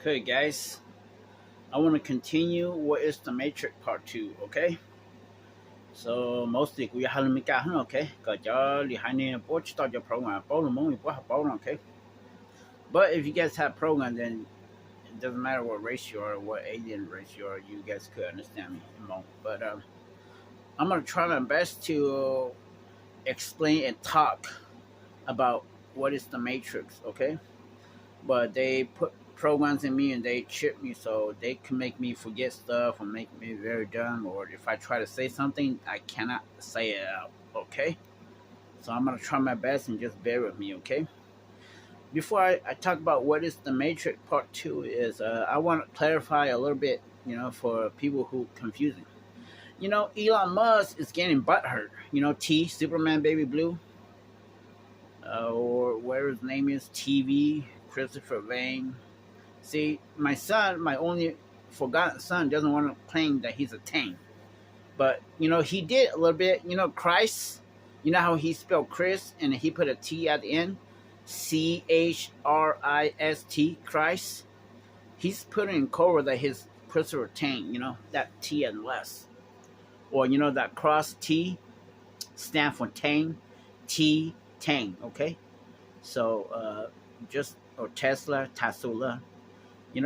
Okay, guys, I want to continue what is the Matrix Part 2, okay? So, mostly we have to okay? Because y'all behind the board start your program, okay? But if you guys have program, then it doesn't matter what race you are or what alien race you are, you guys could understand me more. But I'm going to try my best to explain and talk about what is the Matrix, okay? But they put programs in me and they chip me so they can make me forget stuff or make me very dumb, or if I try to say something I cannot say it out, okay? So I'm gonna try my best and just bear with me, okay? Before I talk about what is the Matrix Part 2 is, I want to clarify a little bit, for people who confusing. Elon Musk is getting butthurt. T, Superman Baby Blue, or whatever his name is, TV, Christopher Vane. See, my son, my only forgotten son, doesn't want to claim that he's a tank. But, he did a little bit. Christ, you know how he spelled Chris and he put a T at the end? Christ. Christ. He's putting in cover that his Christopher Tang, that T and less. Or, that cross T stand for Tang, T, Tang, okay? So, or Tesla,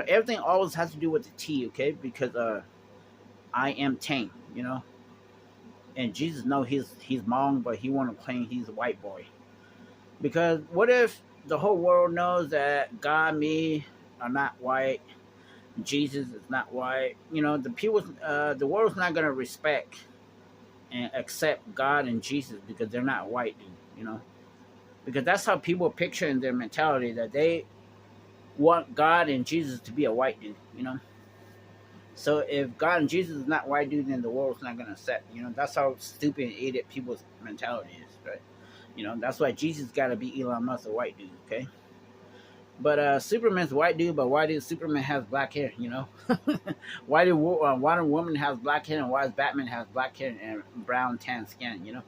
everything always has to do with the T, okay? Because I am Tang, and Jesus know he's Hmong, but he want to claim he's a white boy. Because what if the whole world knows that God, me, are not white, Jesus is not white? The world's not gonna respect and accept God and Jesus because they're not white, dude. Because that's how people picture in their mentality that they want God and Jesus to be a white dude. So if God and Jesus is not white dude, then the world's not gonna accept. That's how stupid and idiot people's mentality is, right? That's why Jesus got to be Elon Musk, a white dude, okay? But Superman's a white dude, but why did Superman have black hair? Why did Wonder Woman has black hair, and why does Batman has black hair and brown tan skin?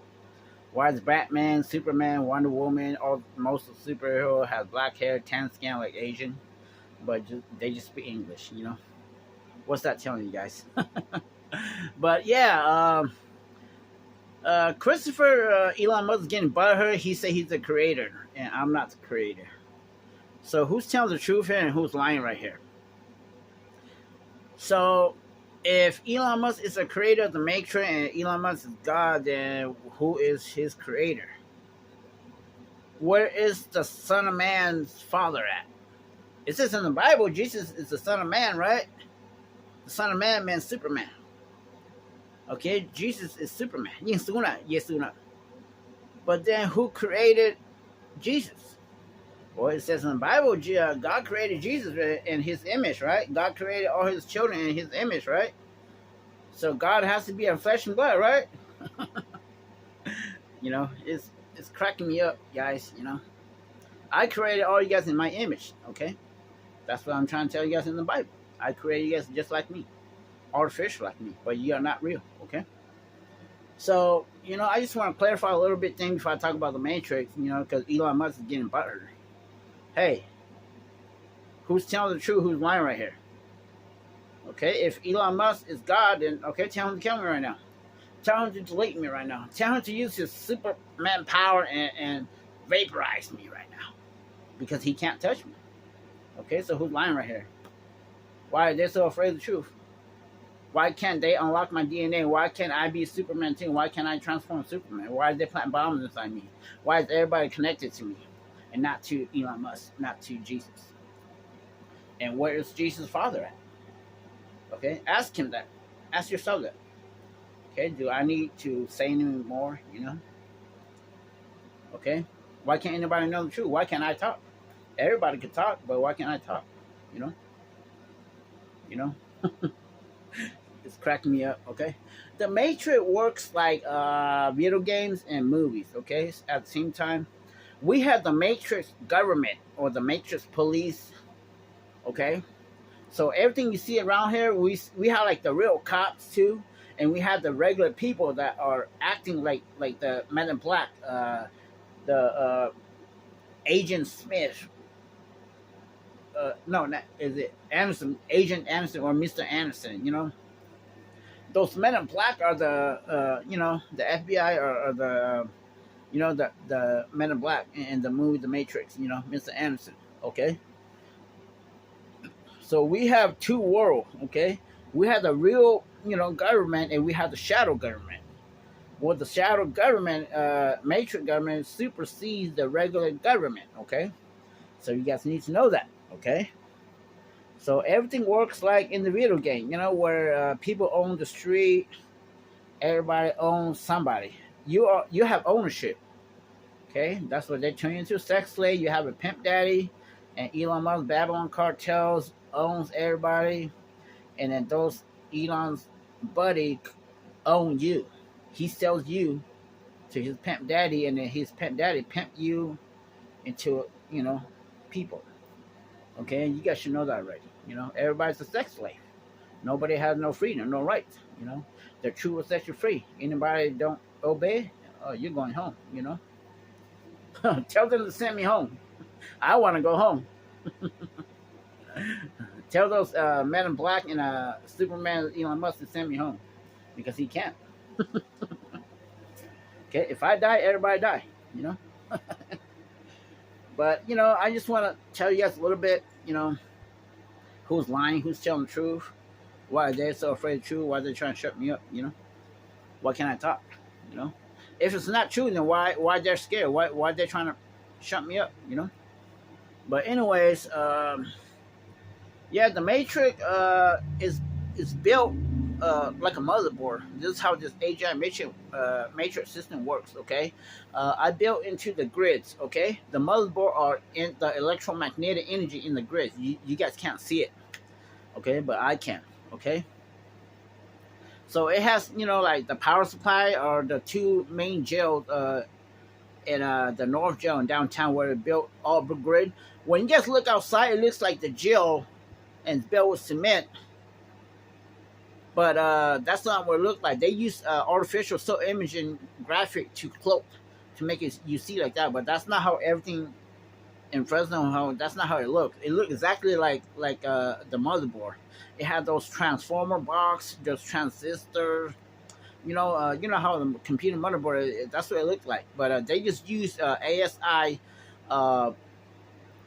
Why is Batman, Superman, Wonder Woman, most of the superheroes has black hair, tan skin like Asian, but they just speak English? What's that telling you guys? But yeah, Christopher Elon Musk is getting butthurt. He said he's the creator, and I'm not the creator. So who's telling the truth here and who's lying right here? So if Elon Musk is the creator of the Matrix and Elon Musk is God, then who is his creator? Where is the Son of Man's father at? It says in the Bible, Jesus is the Son of Man, right? The Son of Man means Superman. Okay, Jesus is Superman. Yes, but then who created Jesus? Well, it says in the Bible, God created Jesus in his image, right? God created all his children in his image, right? So God has to be in flesh and blood, right? It's cracking me up, guys. I created all you guys in my image, okay? That's what I'm trying to tell you guys in the Bible. I created you guys just like me, artificial like me, but you are not real, okay? So, I just want to clarify a little bit thing before I talk about the Matrix, because Elon Musk is getting buttered. Hey, who's telling the truth? Who's lying right here? Okay, if Elon Musk is God, then okay, tell him to kill me right now. Tell him to delete me right now. Tell him to use his Superman power and vaporize me right now, because he can't touch me. Okay, so who's lying right here? Why are they so afraid of the truth? Why can't they unlock my DNA? Why can't I be Superman too? Why can't I transform Superman? Why are they planting bombs inside me? Why is everybody connected to me and not to Elon Musk, not to Jesus? And where is Jesus' father at? Okay, ask him that. Ask yourself that. Okay, do I need to say any more? Okay, why can't anybody know the truth? Why can't I talk? Everybody can talk, but why can't I talk? It's cracking me up, okay? The Matrix works like video games and movies, okay? At the same time, we have the Matrix government or the Matrix police, okay? So everything you see around here, we have like the real cops too, and we have the regular people that are acting like the Men in Black, the Agent Smith, no, not, is it Anderson, Agent Anderson or Mr. Anderson? Those men in black are the FBI, or the the men in black in the movie The Matrix. Mr. Anderson. Okay, so we have two worlds. Okay, we have the real government, and we have the shadow government. Well, the shadow government, Matrix government, supersedes the regular government. Okay, so you guys need to know that. Okay. So everything works like in the video game, where people own the street, everybody owns somebody. You have ownership. Okay, that's what they turn you into, sex slave. You have a pimp daddy, and Elon Musk Babylon cartels owns everybody, and then those Elon's buddy own you. He sells you to his pimp daddy, and then his pimp daddy pimp you into people. Okay, you guys should know that already. Everybody's a sex slave. Nobody has no freedom, no rights. The truth will set you free. Anybody don't obey, oh, you're going home. Tell them to send me home. I want to go home. Tell those men in black and Superman Elon Musk to send me home, because he can't. Okay, if I die, everybody die. But I just want to tell you guys a little bit. Who's lying, who's telling the truth, why are they so afraid of the truth, why are they trying to shut me up, why can't I talk, if it's not true, then why they're scared, why they're trying to shut me up, but anyways, yeah, the Matrix is built like a motherboard. This is how this AGI matrix system works. Okay, I built into the grids. Okay, the motherboard are in the electromagnetic energy in the grids. You guys can't see it. Okay, but I can. Okay, so it has like the power supply or the two main jails in the North Jail in downtown, where it built all the grid. When you guys look outside, it looks like the jail and it's built with cement. But that's not what it looked like. They use artificial still imaging graphic to cloak to make it you see like that. But that's not how everything in Fresno. That's not how it looked. It looked exactly like the motherboard. It had those transformer box, those transistors. You know how the computer motherboard. That's what it looked like. But they just used ASI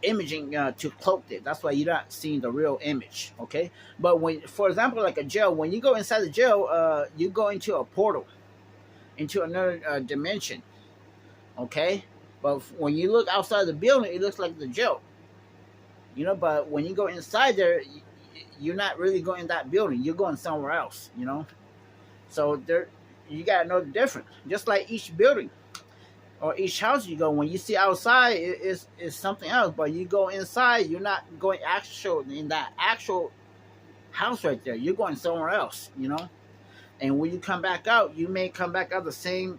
imaging to cloak it. That's why you're not seeing the real image. Okay, but when, for example, like a jail, when you go inside the jail, you go into a portal, into another dimension. Okay, but when you look outside the building, it looks like the jail. But when you go inside there, you're not really going in that building. You're going somewhere else. So there, you gotta know the difference. Just like each building or each house you go, when you see outside, it's something else. But you go inside, you're not going in that actual house right there. You're going somewhere else, And when you come back out, you may come back out the same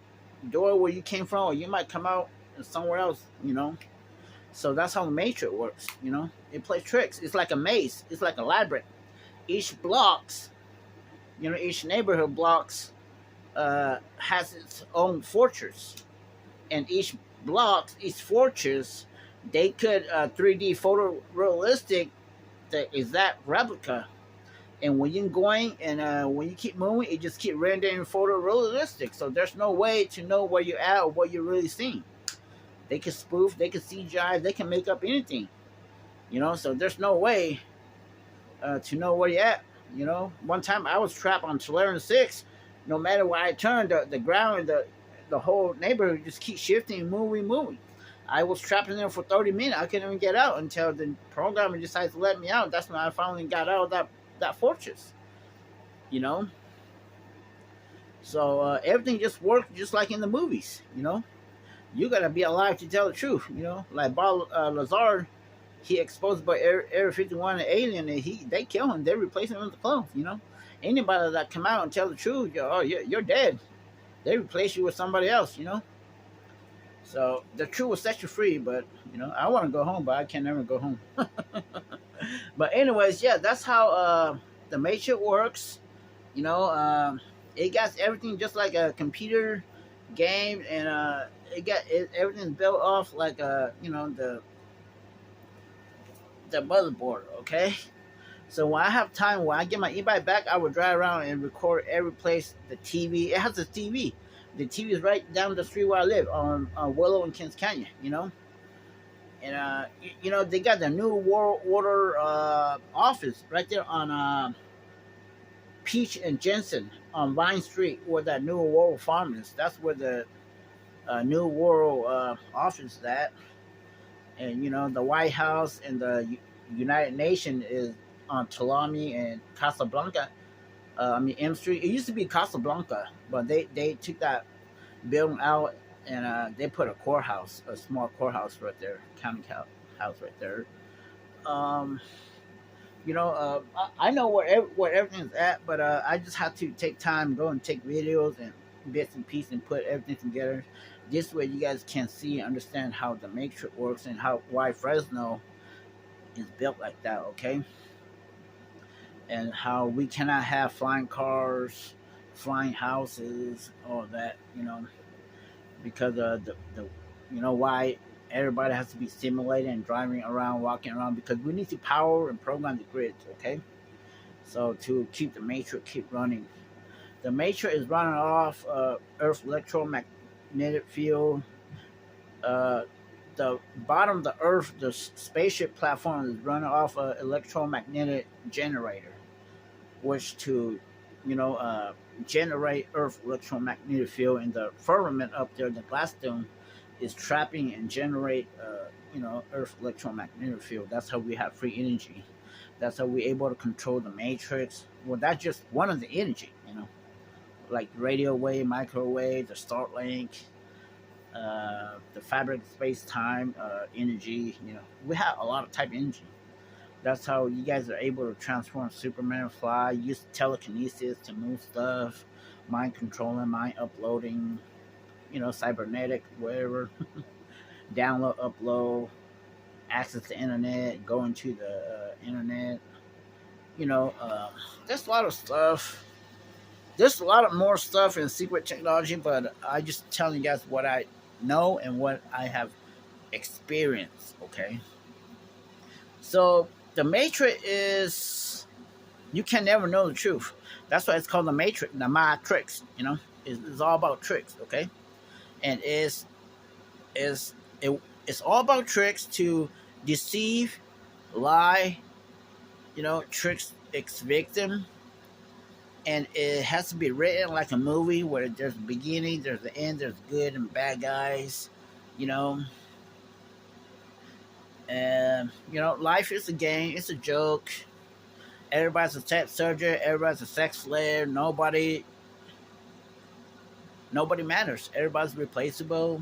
door where you came from, or you might come out somewhere else, So that's how the Matrix works, It plays tricks. It's like a maze. It's like a labyrinth. Each blocks, each neighborhood blocks has its own fortress. And each fortress, they could 3D photorealistic the exact replica. And when you're going and when you keep moving, it just keep rendering photorealistic. So there's no way to know where you're at or what you're really seeing. They can spoof, they can CGI, they can make up anything. So there's no way to know where you're at. One time I was trapped on Tulare 6. No matter where I turned, the ground, the whole neighborhood just keeps shifting, moving. I was trapped in there for 30 minutes. I couldn't even get out until the programmer decided to let me out. That's when I finally got out of that fortress. So everything just worked just like in the movies. You gotta be alive to tell the truth. Like Bob Lazar, he exposed by Area 51 an alien, and they kill him. They replace him with the clones. Anybody that come out and tell the truth, you're dead. They replace you with somebody else, So the truth will set you free, but I want to go home, but I can never go home. But anyways, yeah, that's how the Matrix works. It got everything just like a computer game, and everything's built off like the the motherboard, okay? So when I have time, when I get my e-bike back, I will drive around and record every place the TV. It has a TV. The TV is right down the street where I live on Willow and Kings Canyon, you know. And you know they got the New World Order office right there on Peach and Jensen on Vine Street, where that New World farm is. That's where the New World office is at. And you know the White House and the United Nations is on Tulami and Casablanca. I mean M Street. It used to be Casablanca, but they took that building out and they put a courthouse, a small courthouse right there, house right there. Um, you know, I know where everything's at, but I just have to take time, go and take videos and bits and pieces and put everything together. This way, you guys can see and understand how the matrix works and how why Fresno is built like that. Okay, and how we cannot have flying cars, flying houses, all that. You know, because the you know why everybody has to be stimulated and driving around, walking around because we need to power and program the grids. Okay, so to keep the matrix keep running. The matrix is running off Earth electromagnetic field. Uh, the bottom of the Earth, the spaceship platform is running off an electromagnetic generator, which to, you know, generate Earth electromagnetic field. In the firmament up there, the glass dome is trapping and generate, you know, Earth electromagnetic field. That's how we have free energy. That's how we're able to control the matrix. Well, that's just one of the energy, you know, like radio wave, microwave, the Starlink, the fabric space time energy. You know, we have a lot of type of energy. That's how you guys are able to transform Superman, fly, use telekinesis to move stuff, mind controlling, mind uploading, you know, cybernetic, whatever, download, upload, access the internet, go into the internet. You know, there's a lot of stuff. There's a lot of more stuff in secret technology, but I just telling you guys what I know and what I have experienced. Okay, so the Matrix is you can never know the truth. That's why it's called the Matrix, the Matrix. You know, it's all about tricks. Okay, and is it's all about tricks to deceive, lie. You know, tricks its victim, and it has to be written like a movie where there's a beginning, there's the end, there's good and bad guys, you know. And you know, life is a game, it's a joke. Everybody's a sex surgeon, everybody's a sex slave. Nobody matters. Everybody's replaceable.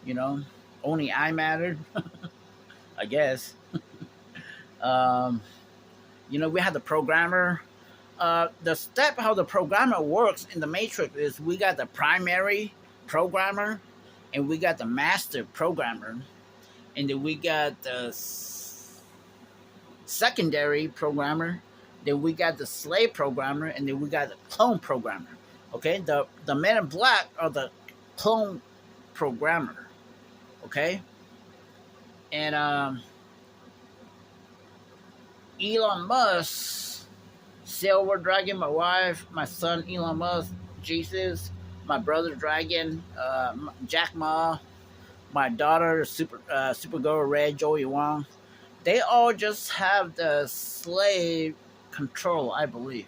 You know, only I mattered, I guess. Um, you know, we had the programmer. The step how the programmer works in the matrix is we got the primary programmer and we got the master programmer, and then we got the secondary programmer, then we got the slave programmer, and then we got the clone programmer. Okay, the men in black are the clone programmer. Okay, and Elon Musk, Silver Dragon, my wife, my son Elon Musk, Jesus, my brother Dragon, Jack Ma, my daughter Supergirl Red, Joey Wong. They all just have the slave control, I believe,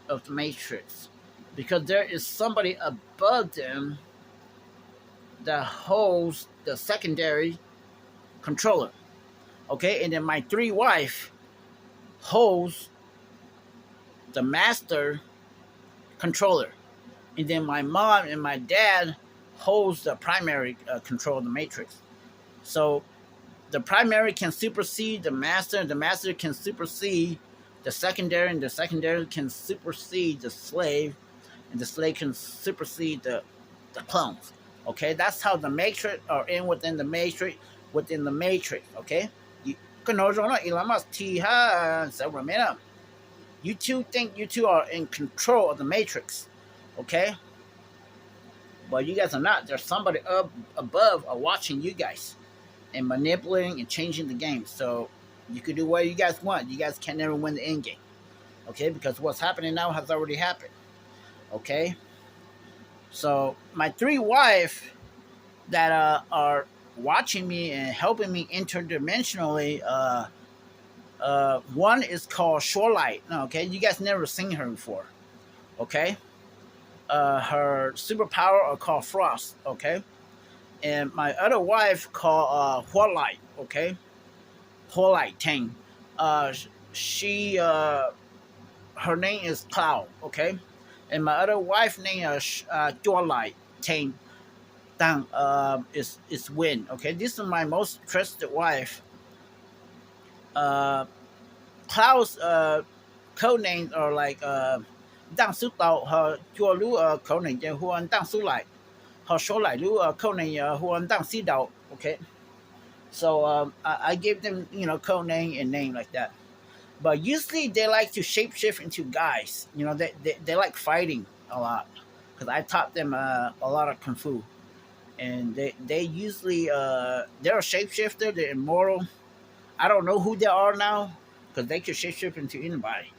of the Matrix, because there is somebody above them that holds the secondary controller. Okay, and then my three wife holds the master controller, and then my mom and my dad holds the primary control of the matrix. So the primary can supersede the master can supersede the secondary, and the secondary can supersede the slave, and the slave can supersede the clones. Okay, that's how the matrix are in within the matrix, okay? Elon Musk, you two think you two are in control of the matrix, okay? But you guys are not. There's somebody up above watching you guys and manipulating and changing the game. So You can do what you guys want. You guys can never win the end game. Okay, because what's happening now has already happened. Okay, so my three wives that are watching me and helping me interdimensionally. One is called Shorelight. Okay, you guys never seen her before. Okay, her superpower are called Frost. Okay, and my other wife called Huolight. Okay, Huolight Tang. She her name is Cloud. Okay, and my other wife name is Duolight Tang. Tang is Wind. Okay, this is my most trusted wife. Uh, Cloud's code names are like Đăng Sư Tàu, her chua lú code name Huan Đăng Sư Lại, her show lại lú code name Huan Đăng Si Đậu. Okay, so I gave them code name and name like that. But usually they like to shapeshift into guys. They like fighting a lot because I taught them a lot of kung fu, and they usually they're a shapeshifter. They're immortal. I don't know who they are now because they can shapeshift into anybody.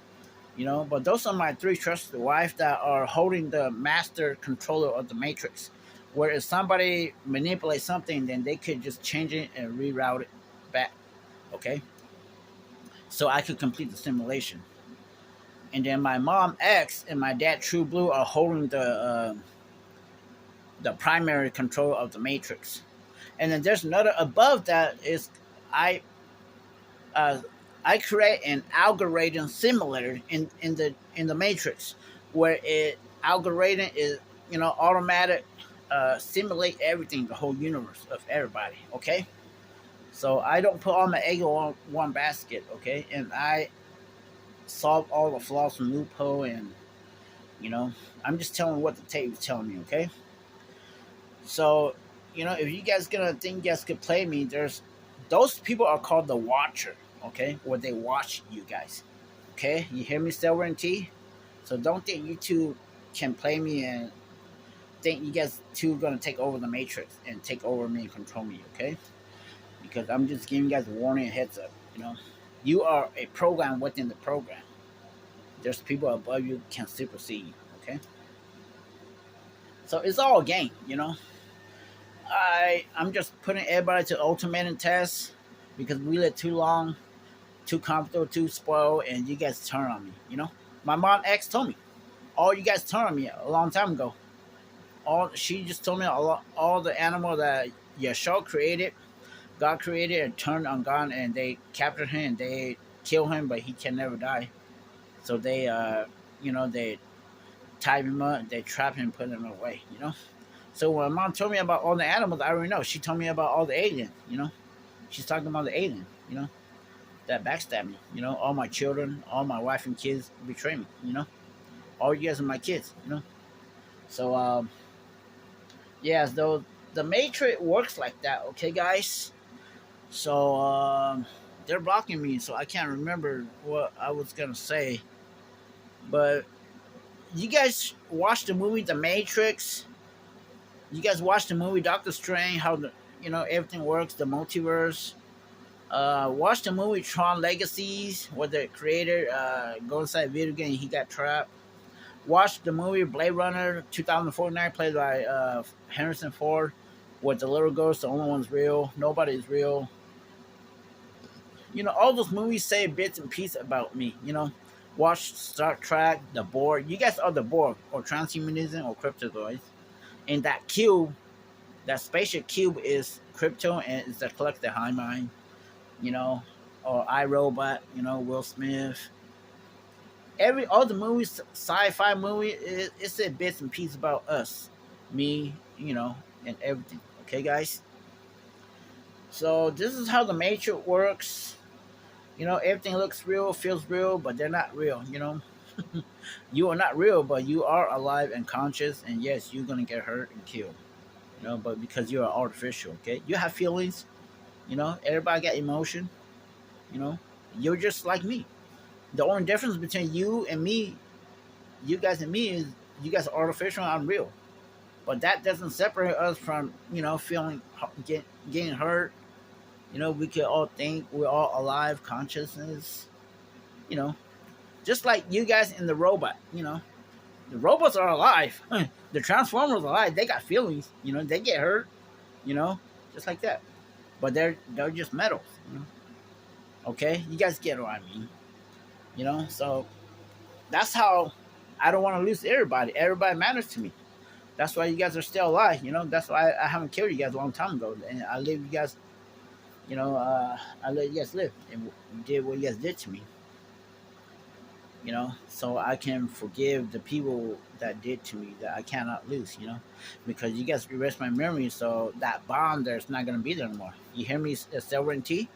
But those are my three trusted wives that are holding the master controller of the matrix. Where if somebody manipulates something, then they could just change it and reroute it back. Okay, so I could complete the simulation. And then my mom X and my dad True Blue are holding the primary control of the matrix. And then there's another above that is I uh, I create an algorithm simulator in the matrix where it algorithm is automatic simulate everything, the whole universe of everybody. Okay, so I don't put all my egg in one basket. Okay, and I solve all the flaws from loophole, and I'm just telling what the tape is telling me. Okay, so if you guys gonna think you guys could play me, there's those people are called the Watcher. Okay, where they watch you guys. Okay, you hear me, Silver and T? So don't think you two can play me and think you guys two gonna take over the Matrix and take over me and control me. Okay, because I'm just giving you guys a warning and heads up. You are a program within the program. There's people above you can supersede you. Okay, so it's all a game. I'm just putting everybody to ultimate test because we live too long, too comfortable, too spoiled, and you guys turn on me. My mom X told me, all you guys turned on me a long time ago. She just told me all the animal that Yeshua created, God created, and turned on God, and they captured him, and they kill him, but he can never die. So they, they tie him up, they trap him, put him away. So when mom told me about all the animals, I already know. She told me about all the aliens. She's talking about the alien. That backstab me. All my children, all my wife and kids betray me. All you guys are my kids. So yeah, though the Matrix works like that. Okay, guys. So they're blocking me, so I can't remember what I was gonna say. But you guys watched the movie The Matrix? You guys watched the movie Doctor Strange? How everything works, the multiverse. Watch the movie Tron Legacies, where the creator go inside video game and he got trapped. Watch the movie Blade Runner 2049, played by Harrison Ford, where the little girl's the only one's real. Nobody's real. All those movies say bits and pieces about me. Watch Star Trek, The Borg. You guys are the Borg, or transhumanism, or cryptozoids. And that cube, that spaceship cube, is crypto, and it's the collective high mind. Or iRobot, Will Smith. All the movies, sci-fi movie, it said bits and pieces about us, me, and everything. Okay, guys. So this is how the Matrix works. Everything looks real, feels real, but they're not real. You are not real, but you are alive and conscious, and yes, you're gonna get hurt and killed. But because you are artificial, okay, you have feelings. Everybody got emotion. You're just like me. The only difference between you and me, you guys and me, is you guys are artificial and I'm real. But that doesn't separate us from feeling getting hurt, You know, we can all think we're all alive, consciousness. You know, just like you guys in the robot. You know, the robots are alive. The Transformers are alive. They got feelings. You know, they get hurt. You know, just like that. But they're just metals. You know? Okay, you guys get what I mean. You know, so that's how I don't want to lose everybody. Everybody matters to me. That's why you guys are still alive. You know, that's why I haven't killed you guys a long time ago, and I leave you guys. You know, I let you guys live and did what you guys did to me. You know, so I can forgive the people that did to me that I cannot lose. You know, because you guys erased my memory, so that bond there's not gonna be there anymore. You hear me, Silver and T?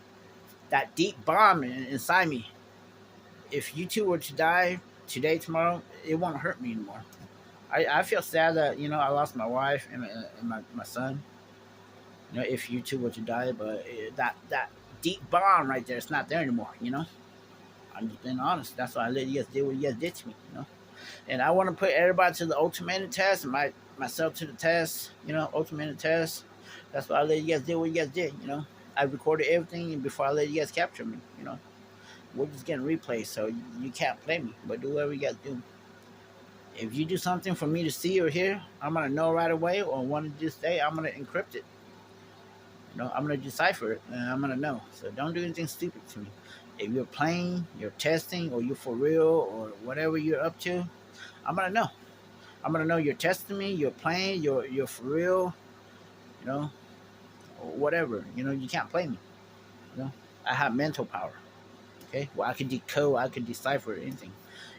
That deep bond inside me. If you two were to die today, tomorrow, it won't hurt me anymore. I feel sad that I lost my wife and my son. You know, if you two were to die, but that deep bond right there, it's not there anymore. You know, I'm just being honest. That's why I let you guys do what you guys did to me. You know, and I want to put everybody to the ultimate test and myself to the test. You know, ultimate test. That's why I let you guys do what you guys did. You know, I recorded everything before I let you guys capture me. You know, we're just getting replays, so you can't play me. But do whatever you guys do. If you do something for me to see or hear, I'm gonna know right away. Or want to just say, I'm gonna encrypt it. You know, I'm gonna decipher it, and I'm gonna know. So don't do anything stupid to me. If you're playing, you're testing, or you're for real, or whatever you're up to, I'm gonna know. I'm gonna know you're testing me, you're playing, you're for real. You know, or whatever. You know, you can't play me. You know, I have mental power. Okay, well, I can decode, I can decipher anything.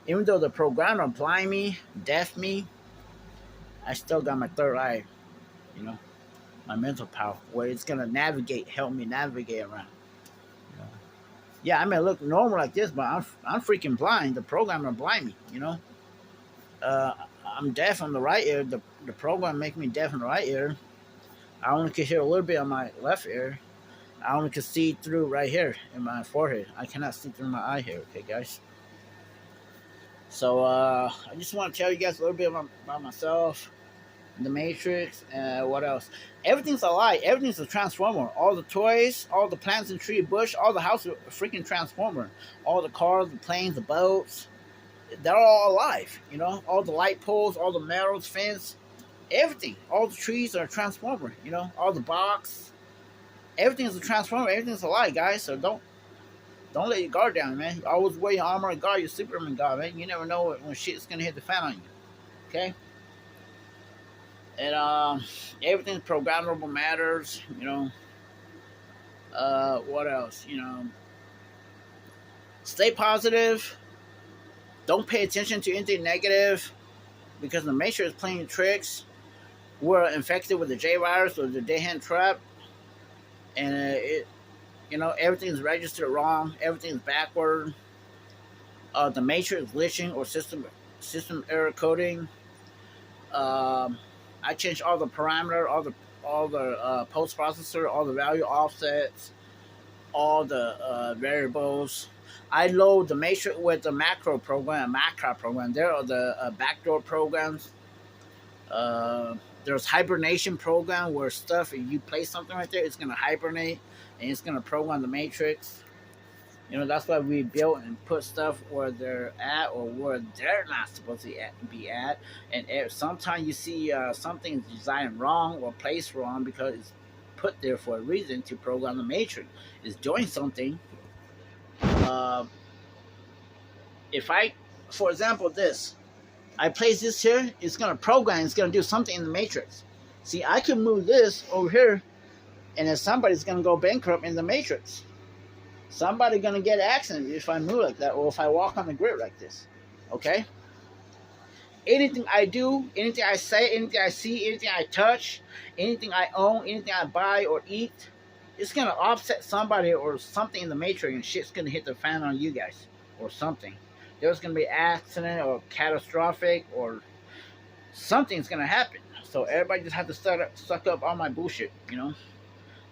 Even though the programmer blind me, deaf me, I still got my third eye. You know, my mental power, where it's gonna navigate, help me navigate around. You know? Yeah, I may look normal like this, but I'm freaking blind. The programmer blind me. You know, uh, I'm deaf on the right ear. The program make me deaf in the right ear. I only can hear a little bit on my left ear. I only can see through right here in my forehead. I cannot see through my eye here. Okay, guys. So I just want to tell you guys a little bit about myself, the Matrix, what else? Everything's alive. Everything's a transformer. All the toys, all the plants and tree, bush, all the house are a freaking transformer. All the cars, the planes, the boats, they're all alive. You know, all the light poles, all the metals, fence, everything. All the trees are a transformer. You know, all the box, everything's a transformer. Everything's alive, guys. So don't let your guard down, man. You always wear your armor and guard, your Superman guard, man. You never know when shit's gonna hit the fan on you. Okay? And everything's programmable matters, you know. What else? You know. Stay positive. Don't pay attention to anything negative because the Matrix is playing tricks. We're infected with the J virus or the Dehan trap, and everything's registered wrong. Everything's backward. The Matrix glitching or system error coding. I changed all the parameter, all the post processor, all the value offsets, all the variables. I load the Matrix with the macro program, macro program. There are the backdoor programs. There's hibernation program where stuff, if you place something right there, it's gonna hibernate and it's gonna program the Matrix. You know, that's why we built and put stuff where they're at or where they're not supposed to be at. And sometimes you see something designed wrong or placed wrong because it's put there for a reason to program the Matrix. It's doing something. Uh, if I, for example, I place this here, it's going to program, it's going to do something in the Matrix. See, I can move this over here, and then somebody's going to go bankrupt in the Matrix. Somebody's going to get an accident if I move like that or if I walk on the grid like this. Okay? Anything I do, anything I say, anything I see, anything I touch, anything I own, anything I buy or eat, it's going to offset somebody or something in the Matrix, and shit's going to hit the fan on you guys or something. There's going to be an accident or catastrophic or something's going to happen. So everybody just have to suck up all my bullshit, you know,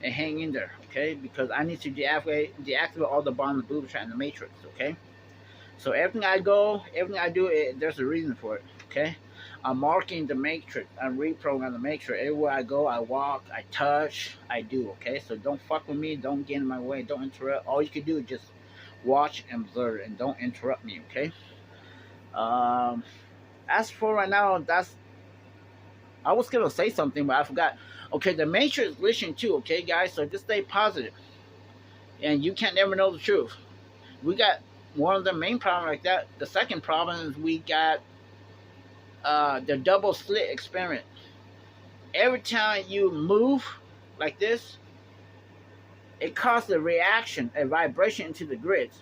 and hang in there, okay? Because I need to deactivate all the bombs, booby trap, and the Matrix, okay? So everything I do, there's a reason for it, okay? I'm marking the matrix. I'm reprogramming the matrix. Everywhere I go, I walk, I touch, I do. Okay, so don't fuck with me. Don't get in my way. Don't interrupt. All you can do is just watch and observe, and don't interrupt me. Okay. Um, as for right now, that's. I was gonna say something, but I forgot. Okay, the matrix is glitching too. Okay, guys, so just stay positive, and you can't never know the truth. We got one of the main problems like that. The second problem is we got the double slit experiment. Every time you move like this, it causes a reaction, a vibration into the grids.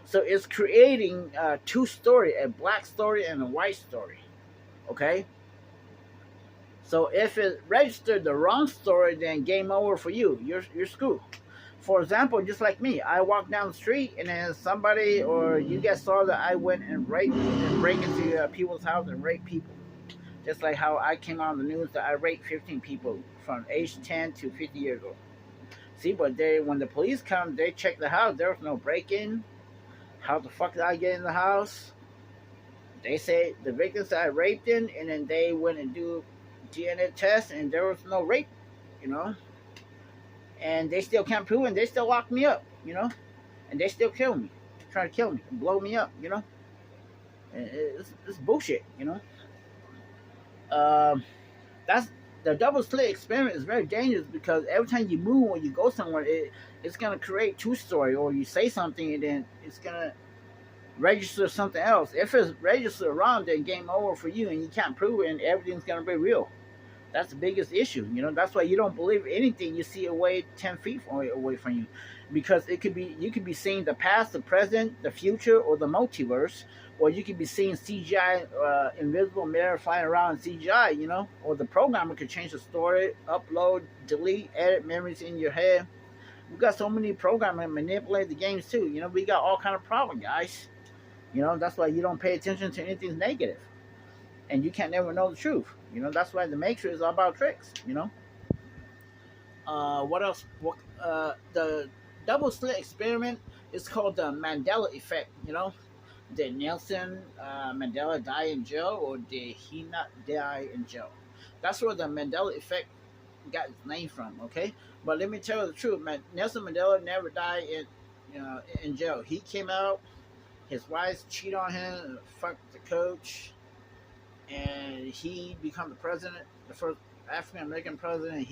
So it's creating two story, a black story and a white story. Okay? So if it registered the wrong story, then game over for you. You're screwed. For example, just like me, I walk down the street and then somebody or you guys saw that I went and raped and break into people's house and rape people. Just like how I came on the news that I raped 15 people from age 10 to 50 years old. See, but when the police come, they check the house. There was no break-in. How the fuck did I get in the house? They say the victims that I raped in, and then they went and do DNA test, and there was no rape, you know. And they still can't prove it, and they still lock me up, you know. And they still kill me, try to kill me, and blow me up, you know. And it's bullshit, you know. That's the double slit experiment is very dangerous because every time you move or you go somewhere, it's gonna create two story, or you say something and then it's gonna register something else. If it's registered wrong, then game over for you, and you can't prove it, and everything's gonna be real. That's the biggest issue, you know. That's why you don't believe anything you see away 10 feet away from you, because it could be you could be seeing the past, the present, the future, or the multiverse, or you could be seeing CGI, invisible mirror flying around in CGI, you know. Or the programmer could change the story, upload, delete, edit memories in your head. We got so many programmers manipulate the games too, you know. We got all kind of problems, guys. You know, that's why you don't pay attention to anything negative. And you can't never know the truth. You know, that's why the Matrix is all about tricks, you know. What else? The double slit experiment is called the Mandela effect, you know. Did Nelson Mandela die in jail, or did he not die in jail? That's where the Mandela effect got its name from, okay? But let me tell you the truth, man. Nelson Mandela never died in jail. He came out, his wife cheated on him, fucked the coach, and he become the president, the first African American president.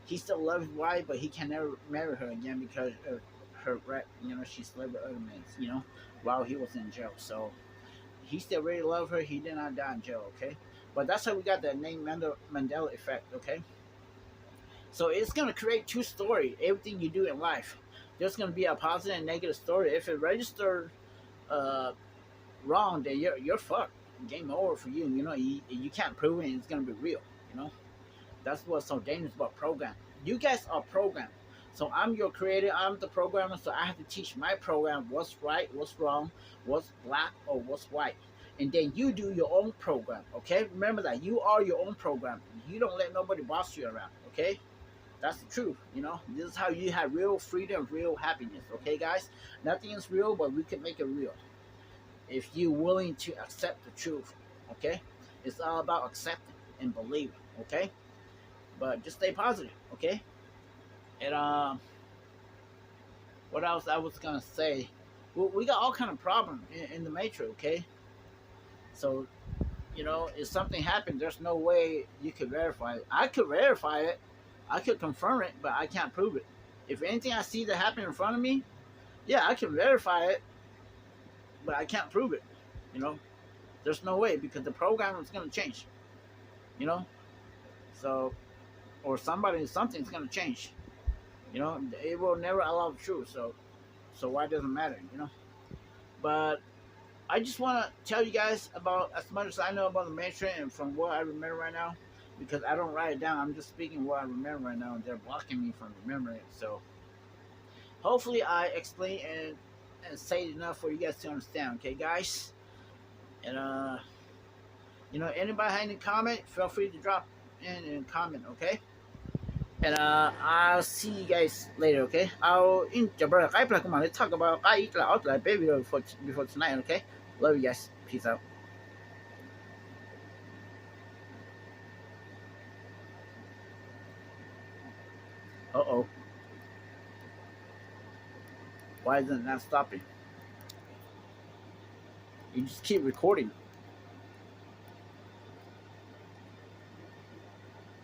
He still loves his wife, but he can never marry her again because of her rep. You know, she slept with other men, you know, while he was in jail. So he still really loved her. He did not die in jail, okay? But that's how we got the name Mandela effect, okay? So it's gonna create two stories. Everything you do in life, there's gonna be a positive and negative story. If it registered wrong, then you're fucked. Game over for you. You know, you can't prove it, and it's gonna be real. You know, that's what's so dangerous about program. You guys are programmed. So I'm your creator. I'm the programmer. So I have to teach my program what's right, what's wrong, what's black or what's white, and then you do your own program. Okay, remember that you are your own program. You don't let nobody boss you around. Okay. That's the truth, you know. This is how you have real freedom, real happiness. Okay, guys? Nothing is real, but we can make it real if you're willing to accept the truth. Okay? It's all about accepting and believing. Okay? But just stay positive. Okay? And what else I was gonna say? We got all kind of problems in the Matrix. Okay? So, you know, if something happened, there's no way you could verify it. I could verify it. I could confirm it, but I can't prove it. If anything I see that happened in front of me, yeah, I can verify it, but I can't prove it. You know, there's no way because the program is going to change. You know, so or something's going to change. You know, it will never allow the truth. So why doesn't it matter? You know, but I just want to tell you guys about as much as I know about the Matrix and from what I remember right now. Because I don't write it down. I'm just speaking what I remember right now, and they're blocking me from remembering it. So hopefully I explain and say enough for you guys to understand. Okay, guys? And you know, anybody have any comment, feel free to drop in and comment. Okay? And I'll see you guys later. Okay? I'll talk about before tonight. Okay? Love you guys. Peace out. Uh-oh. Why isn't that stopping? You just keep recording.